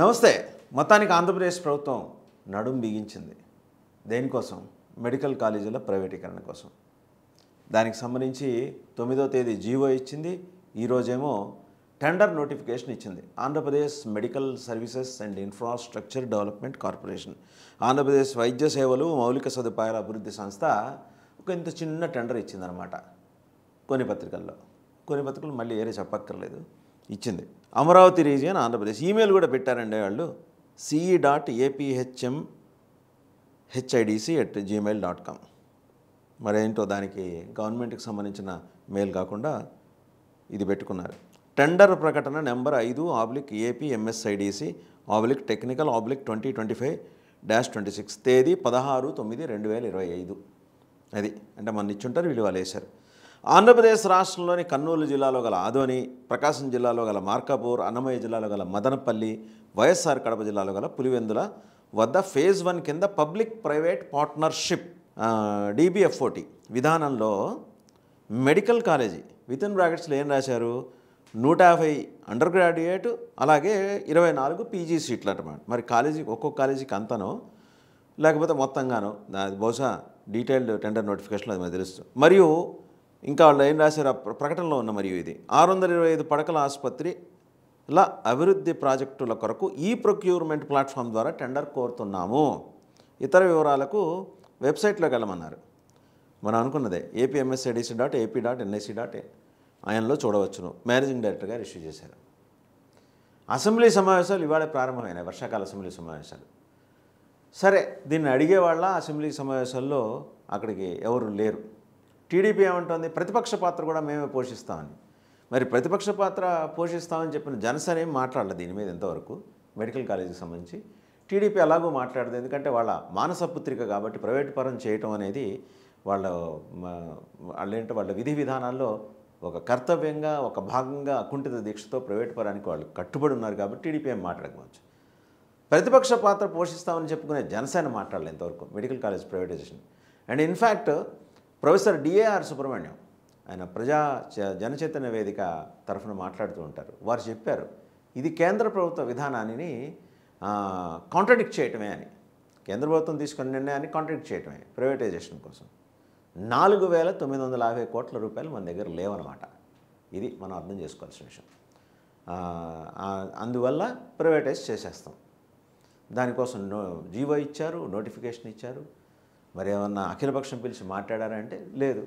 నమస్తే. మొత్తానికి ఆంధ్రప్రదేశ్ ప్రభుత్వం నడుం బిగించింది. దేనికోసం? మెడికల్ కాలేజీల ప్రైవేటీకరణ కోసం. దానికి సంబంధించి 9వ తేదీ జీవో ఇచ్చింది. ఈరోజేమో టెండర్ నోటిఫికేషన్ ఇచ్చింది. Andhra Pradesh medical services and infrastructure development corporation, Andhra Pradesh వైద్య సేవలు మౌలిక సదుపాయాల అభివృద్ధి సంస్థ ఒక ఇంత చిన్న టెండర్ ఇచ్చిందనమాట. కొన్ని పత్రికలు మళ్ళీ ఏరే చెప్పక్కర్లేదు, ఇచ్చింది. అమరావతి రీజియన్ ఆంధ్రప్రదేశ్. ఈమెయిల్ కూడా పెట్టారండి వాళ్ళు, ce.aphmhidc@gmail.com. మరేంటో దానికి గవర్నమెంట్కి సంబంధించిన మెయిల్ కాకుండా ఇది పెట్టుకున్నారు. టెండర్ ప్రకటన నెంబర్ 5/APMSIDC/technical/2025-26 తేదీ 16/9/2025. అది అంటే మన ఇచ్చుంటారు, వీళ్ళు వాళ్ళు వేశారు. ఆంధ్రప్రదేశ్ రాష్ట్రంలోని కర్నూలు జిల్లాలో గల ఆదోని, ప్రకాశం జిల్లాలో గల మార్కాపూర్, అన్నమయ్య జిల్లాలో గల మదనపల్లి, వైఎస్ఆర్ కడప జిల్లాలో గల పులివెందుల వద్ద ఫేజ్ 1 కింద పబ్లిక్ ప్రైవేట్ పార్ట్నర్షిప్ DBFOT విధానంలో మెడికల్ కాలేజీ వితిన్ బ్రాకెట్స్లో ఏం రాశారు, 150 అండర్ గ్రాడ్యుయేట్, అలాగే 24 పీజీ సీట్లు అన్నమాట. మరి కాలేజీ ఒక్కొక్క కాలేజీకి అంతనో లేకపోతే మొత్తంగానో, అది బహుశా డీటెయిల్డ్ టెండర్ నోటిఫికేషన్లో అది మనకు తెలుస్తుంది. మరియు ఇంకా వాళ్ళు ఏం రాశారు ఆ ప్రకటనలో ఉన్న, మరియు ఇది 625 పడకల ఆసుపత్రిల అభివృద్ధి ప్రాజెక్టుల కొరకు ఈ ప్రొక్యూర్మెంట్ ప్లాట్ఫామ్ ద్వారా టెండర్ కోరుతున్నాము. ఇతర వివరాలకు వెబ్సైట్లోకి వెళ్ళమన్నారు. మనం అనుకున్నదే apmsidc.ap.nic.in చూడవచ్చును. మేనేజింగ్ డైరెక్టర్ గారు ఇష్యూ చేశారు. అసెంబ్లీ సమావేశాలు ఇవాళ ప్రారంభమైనాయి, వర్షాకాల అసెంబ్లీ సమావేశాలు. సరే, దీన్ని అడిగేవాళ్ళ అసెంబ్లీ సమావేశాల్లో అక్కడికి ఎవరు లేరు. టీడీపీ ఏమంటుంది, ప్రతిపక్ష పాత్ర కూడా మేమే పోషిస్తామని. మరి ప్రతిపక్ష పాత్ర పోషిస్తామని చెప్పిన జనసేన ఏం మాట్లాడలేదు దీని మీద ఇంతవరకు. మెడికల్ కాలేజీకి సంబంధించి టీడీపీ అలాగూ మాట్లాడదు, ఎందుకంటే వాళ్ళ మానసపుత్రిక కాబట్టి ప్రైవేటు పరం చేయటం అనేది వాళ్ళ విధి విధానాల్లో ఒక కర్తవ్యంగా, ఒక భాగంగా అకుంఠిత దీక్షతో ప్రైవేటు పరానికి వాళ్ళు కట్టుబడి ఉన్నారు కాబట్టి టీడీపీ ఏం మాట్లాడకపోవచ్చు. ప్రతిపక్ష పాత్ర పోషిస్తామని చెప్పుకునే జనసేన మాట్లాడలేదు ఇంతవరకు medical college privatisation. And in fact professor DAR Subrahmanyam, ఆయన జనచైతన్య వేదిక తరఫున మాట్లాడుతూ ఉంటారు. వారు చెప్పారు, ఇది కేంద్ర ప్రభుత్వ విధానాన్ని కాంట్రడిక్ట్ చేయటమే అని. కేంద్ర ప్రభుత్వం తీసుకున్న నిర్ణయాన్ని కాంట్రడిక్ట్ చేయటమే ప్రైవేటైజేషన్ కోసం. 4,950 కోట్ల రూపాయలు మన దగ్గర లేవన్నమాట. ఇది మనం అర్థం చేసుకోవాల్సిన విషయం. అందువల్ల ప్రైవేటైజ్ చేసేస్తాం. దానికోసం జీవో ఇచ్చారు, నోటిఫికేషన్ ఇచ్చారు. మరి ఏమన్నా అఖిలపక్షం పిలిచి మాట్లాడారంటే లేదు.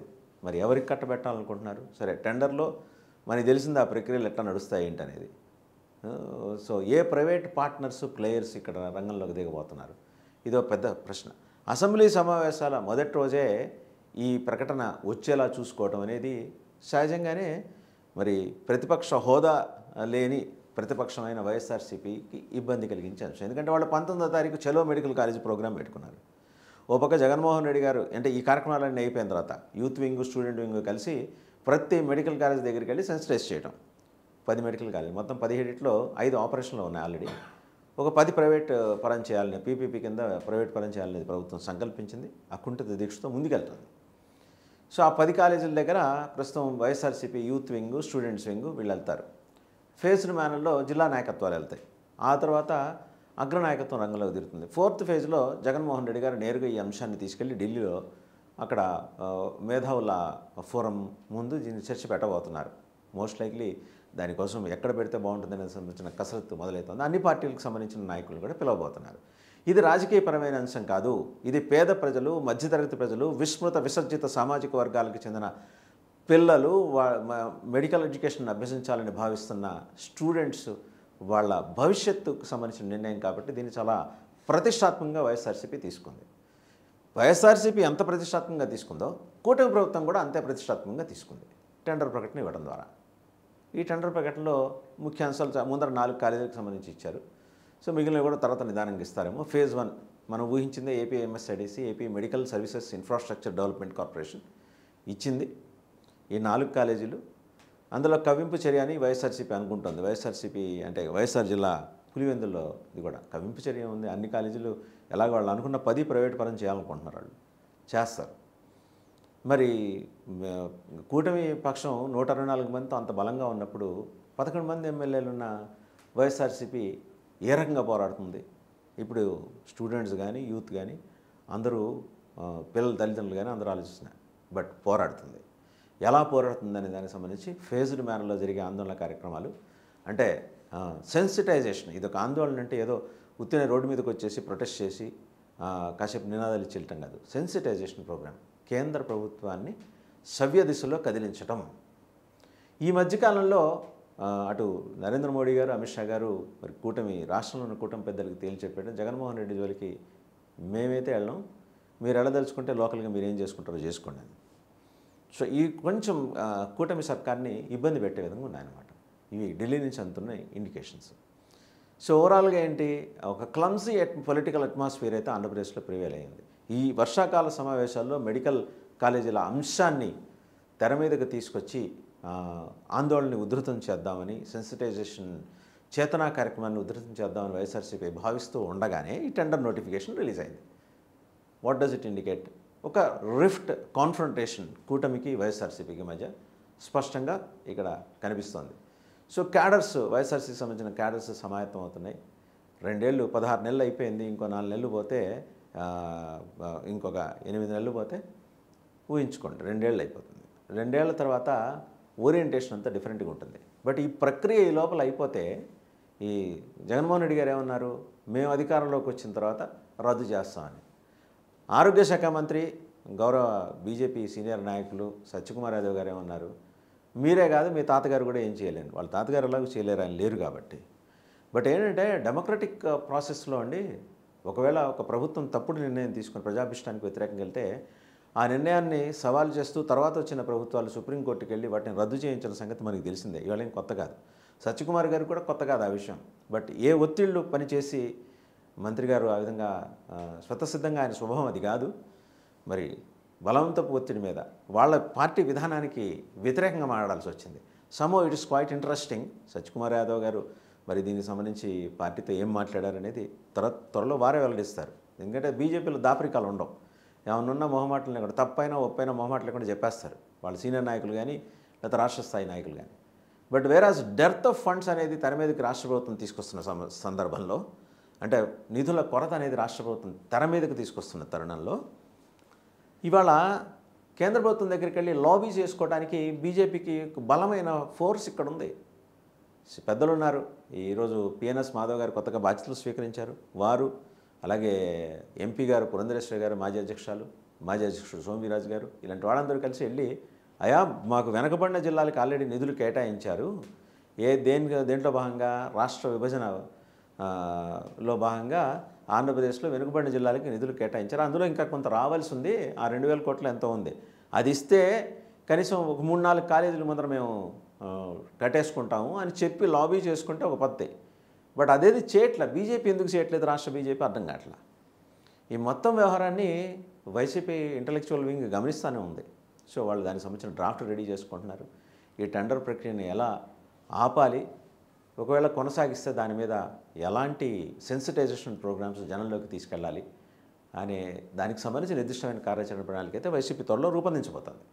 మరి ఎవరికి కట్టబెట్టాలనుకుంటున్నారు? సరే, టెండర్లో మనకి తెలిసింది ఆ ప్రక్రియలు ఎట్లా నడుస్తాయి ఏంటనేది. సో ఏ ప్రైవేట్ పార్ట్నర్స్, ప్లేయర్స్ ఇక్కడ రంగంలోకి దిగబోతున్నారు? ఇదో పెద్ద ప్రశ్న. అసెంబ్లీ సమావేశాల మొదటి రోజే ఈ ప్రకటన వచ్చేలా చూసుకోవడం అనేది సహజంగానే మరి ప్రతిపక్ష హోదా లేని ప్రతిపక్షమైన వైఎస్ఆర్సీపీకి ఇబ్బంది కలిగించే అంశం. ఎందుకంటే వాళ్ళు 19వ తారీఖు చలో మెడికల్ కాలేజ్ ప్రోగ్రాం పెట్టుకున్నారు. ఓ పక్క జగన్మోహన్ రెడ్డి గారు అంటే ఈ కార్యక్రమాలన్నీ అయిపోయిన తర్వాత యూత్ వింగ్, స్టూడెంట్ వింగ్ కలిసి ప్రతి మెడికల్ కాలేజ్ దగ్గరికి వెళ్ళి సెన్సిటైజ్ చేయడం. 10 మెడికల్ కాలేజ్, మొత్తం 17లో 5 ఆపరేషన్లో ఉన్నాయి ఆల్రెడీ. ఒక 10 ప్రైవేట్ పరం చేయాలని, పీపీపీ కింద ప్రైవేట్ పరం చేయాలని ప్రభుత్వం సంకల్పించింది. అకుంఠిత దీక్షతో ముందుకెళ్తుంది. సో ఆ 10 కాలేజీల దగ్గర ప్రస్తుతం YSRCP youth wing, students wing వీళ్ళు వెళ్తారు. ఫేజ్డ్ మేనర్లో జిల్లా నాయకత్వాలు వెళ్తాయి. ఆ తర్వాత అగ్రనాయకత్వం రంగంలోకి దిగుతుంది. 4th ఫేజ్లో జగన్మోహన్ రెడ్డి గారు నేరుగా ఈ అంశాన్ని తీసుకెళ్లి ఢిల్లీలో అక్కడ మేధావుల ఫోరం ముందు దీన్ని చర్చ పెట్టబోతున్నారు. మోస్ట్ లైక్లీ దానికోసం ఎక్కడ పెడితే బాగుంటుందనే సంబంధించిన కసరత్తు మొదలవుతుంది. అన్ని పార్టీలకు సంబంధించిన నాయకులు కూడా పిలవబోతున్నారు. ఇది రాజకీయపరమైన అంశం కాదు. ఇది పేద ప్రజలు, మధ్యతరగతి ప్రజలు, విసర్జిత సామాజిక వర్గాలకు చెందిన పిల్లలు, మెడికల్ ఎడ్యుకేషన్ అభ్యసించాలని భావిస్తున్న స్టూడెంట్స్ వాళ్ళ భవిష్యత్తుకు సంబంధించిన నిర్ణయం కాబట్టి దీన్ని చాలా ప్రతిష్టాత్మకంగా వైఎస్ఆర్సీపీ తీసుకుంది. వైఎస్ఆర్సీపీ ఎంత ప్రతిష్టాత్మకంగా తీసుకుందో కూటమి ప్రభుత్వం కూడా అంతే ప్రతిష్టాత్మకంగా తీసుకుంది టెండర్ ప్రకటన ఇవ్వడం ద్వారా. ఈ టెండర్ ప్రకటనలో ముఖ్య అంశాలు ముందర 4 కాలేజీలకు సంబంధించి ఇచ్చారు. సో మిగిలిన కూడా తర్వాత నిదానంగా ఇస్తారేమో. ఫేజ్ 1 మనం ఊహించిందే APMSIDC, AP medical services infrastructure development corporation ఇచ్చింది. ఈ 4 కాలేజీలు అందులో కవింపు చర్య అని వైఎస్ఆర్సీపీ అనుకుంటుంది. వైఎస్ఆర్సీపీ అంటే వైఎస్ఆర్ జిల్లా పులివెందుల్లో ఇది కూడా కవింపు చర్య ఉంది. అన్ని కాలేజీలు ఎలాగో వాళ్ళు అనుకున్న 10 ప్రైవేట్ పరం చేయాలనుకుంటున్నారు, వాళ్ళు చేస్తారు. మరి కూటమి పక్షం 124 మందితో అంత బలంగా ఉన్నప్పుడు 11 మంది ఎమ్మెల్యేలు ఉన్న వైఎస్ఆర్సీపీ ఏ రకంగా పోరాడుతుంది? ఇప్పుడు స్టూడెంట్స్ కానీ, యూత్ కానీ అందరూ పిల్లల తల్లిదండ్రులు కానీ అందరూ ఆలోచిస్తున్నారు. బట్ పోరాడుతుంది. ఎలా పోరాడుతుందనే దానికి సంబంధించి ఫేజ్డ్ మేనర్లో జరిగే ఆందోళన కార్యక్రమాలు, అంటే సెన్సిటైజేషన్. ఇదొక ఆందోళన అంటే ఏదో ఉత్తిన రోడ్డు మీదకి వచ్చేసి ప్రొటెస్ట్ చేసి కాసేపు నినాదాలు ఇచ్చి వెళ్ళటం కాదు. సెన్సిటైజేషన్ ప్రోగ్రామ్, కేంద్ర ప్రభుత్వాన్ని సవ్య దిశలో కదిలించటం. ఈ మధ్యకాలంలో అటు నరేంద్ర మోడీ గారు, అమిత్ షా గారు మరి కూటమి, రాష్ట్రంలో ఉన్న కూటమి పెద్దలకు తేల్చి చెప్పాడు, జగన్మోహన్ రెడ్డి జోలికి మేమైతే వెళ్ళాం, మీరు వెళ్ళదలుచుకుంటే లోకల్గా మీరు ఏం చేసుకుంటారో చేసుకోండి అని. సో ఈ కొంచెం కూటమి సర్కార్ని ఇబ్బంది పెట్టే విధంగా ఉన్నాయన్నమాట. ఇవి ఢిల్లీ నుంచి అందుతున్న ఇండికేషన్స్. సో ఓవరాల్గా ఏంటి, ఒక క్లమ్సీ పొలిటికల్ అట్మాస్ఫియర్ అయితే ఆంధ్రప్రదేశ్లో ప్రివేల్ అయింది. ఈ వర్షాకాల సమావేశాల్లో మెడికల్ కాలేజీల అంశాన్ని తెర మీదకు తీసుకొచ్చి ఆందోళనని ఉధృతం చేద్దామని, సెన్సిటైజేషన్ చేతనా కార్యక్రమాన్ని ఉధృతం చేద్దామని వైఎస్ఆర్సీపీ భావిస్తూ ఉండగానే ఈ టెండర్ నోటిఫికేషన్ రిలీజ్ అయింది. What does it indicate? ఒక రిఫ్ట్, కాన్ఫ్రంటేషన్ కూటమికి వైఎస్ఆర్సీపీకి మధ్య స్పష్టంగా ఇక్కడ కనిపిస్తోంది. సో క్యాడర్స్, వైఎస్ఆర్సీకి సంబంధించిన క్యాడర్స్ సమాయత్తం అవుతున్నాయి. 16 నెలలు అయిపోయింది, ఇంకో 4 నెలలు పోతే, ఇంకొక 8 నెలలు పోతే ఊహించుకోండి 2 ఏళ్ళు అయిపోతుంది. 2 ఏళ్ల తర్వాత ఓరియంటేషన్ అంతా డిఫరెంట్గా ఉంటుంది. బట్ ఈ ప్రక్రియ ఈ లోపల అయిపోతే, ఈ జగన్మోహన్ రెడ్డి గారు ఏమన్నారు, మేము అధికారంలోకి వచ్చిన తర్వాత రద్దు చేస్తామని. ఆరోగ్య శాఖ మంత్రి, గౌరవ బీజేపీ సీనియర్ నాయకులు సత్యకుమార్ యాదవ్ గారు ఏమన్నారు, మీరే కాదు మీ తాతగారు కూడా ఏం చేయలేరు. వాళ్ళ తాతగారు ఎలాగో చేయలేరు, ఆయన లేరు కాబట్టి. బట్ ఏంటంటే డెమోక్రటిక్ ప్రాసెస్లో అండి, ఒకవేళ ఒక ప్రభుత్వం తప్పుడు నిర్ణయం తీసుకుని ప్రజాభిష్టానికి వ్యతిరేకంగా వెళ్తే ఆ నిర్ణయాన్ని సవాల్ చేస్తూ తర్వాత వచ్చిన ప్రభుత్వాలు సుప్రీంకోర్టుకి వెళ్ళి వాటిని రద్దు చేయించిన సంగతి మనకు తెలిసిందే. ఇవాళ ఏం కొత్త కాదు. సత్యకుమార్ గారు కూడా కొత్త కాదు ఆ విషయం. బట్ ఏ ఒత్తిళ్లు పనిచేసి మంత్రి గారు ఆ విధంగా స్వతసిద్ధంగా, ఆయన స్వభావం అది కాదు, మరి బలవంతపు ఒత్తిడి మీద వాళ్ళ పార్టీ విధానానికి వ్యతిరేకంగా మాట్లాడాల్సి వచ్చింది. Somehow it is quite interesting. Satyakumar Yadav గారు మరి దీనికి సంబంధించి పార్టీతో ఏం మాట్లాడారనేది త్వరలో వారే వెల్లడిస్తారు. ఎందుకంటే బీజేపీలో దాపరికాలు ఉండవు. ఏమన్నా మొహమాటలు లేకుండా, తప్పైనా ఒప్పైనా మొహమాటలు లేకుండా చెప్పేస్తారు వాళ్ళ సీనియర్ నాయకులు కానీ, లేకపోతే రాష్ట్ర స్థాయి నాయకులు కానీ. But whereas dearth of funds అనేది తెర మీదకి రాష్ట్ర ప్రభుత్వం తీసుకొస్తున్న సందర్భంలో, అంటే నిధుల కొరత అనేది రాష్ట్ర ప్రభుత్వం తెర మీదకి తీసుకొస్తున్న తరుణంలో, ఇవాళ కేంద్ర ప్రభుత్వం దగ్గరికి వెళ్ళి లాబీ చేసుకోవడానికి బీజేపీకి బలమైన ఫోర్స్ ఇక్కడ ఉంది. పెద్దలు ఉన్నారు. ఈరోజు పిఎన్ఎస్ మాధవ్ గారు కొత్తగా బాధ్యతలు స్వీకరించారు. వారు, అలాగే ఎంపీ గారు పురంధరేశ్వరి గారు, మాజీ అధ్యక్షుడు సోమవీరాజు గారు, ఇలాంటి వాళ్ళందరూ కలిసి వెళ్ళి, అయా మాకు వెనకబడిన జిల్లాలకు ఆల్రెడీ నిధులు కేటాయించారు, దేంట్లో భాగంగా రాష్ట్ర విభజన లో భాగంగా ఆంధ్రప్రదేశ్లో వెనుకబడిన జిల్లాలకి నిధులు కేటాయించారు, అందులో ఇంకా కొంత రావాల్సి ఉంది, ఆ 2000 కోట్లు ఎంతో ఉంది, అది ఇస్తే కనీసం ఒక 3-4 కాలేజీల ముందర మేము కట్టేసుకుంటాము అని చెప్పి లాబీ చేసుకుంటే ఒక పద్ధతి. బట్ అదేది చేయట్లా. బీజేపీ ఎందుకు చేయట్లేదు, రాష్ట్ర బీజేపీ అర్థం కావట్లా. ఈ మొత్తం వ్యవహారాన్ని వైసీపీ ఇంటలెక్చువల్ వింగ్ గమనిస్తూనే ఉంది. సో వాళ్ళు దానికి సంబంధించిన డ్రాఫ్ట్ రెడీ చేసుకుంటున్నారు. ఈ టెండర్ ప్రక్రియని ఎలా ఆపాలి, ఒకవేళ కొనసాగిస్తే దాని మీద ఎలాంటి సెన్సిటైజేషన్ ప్రోగ్రామ్స్ జనంలోకి తీసుకెళ్ళాలి అనే దానికి సంబంధించి నిర్దిష్టమైన కార్యాచరణ ప్రణాళిక అయితే వైసీపీ త్వరలో రూపొందించబోతోంది.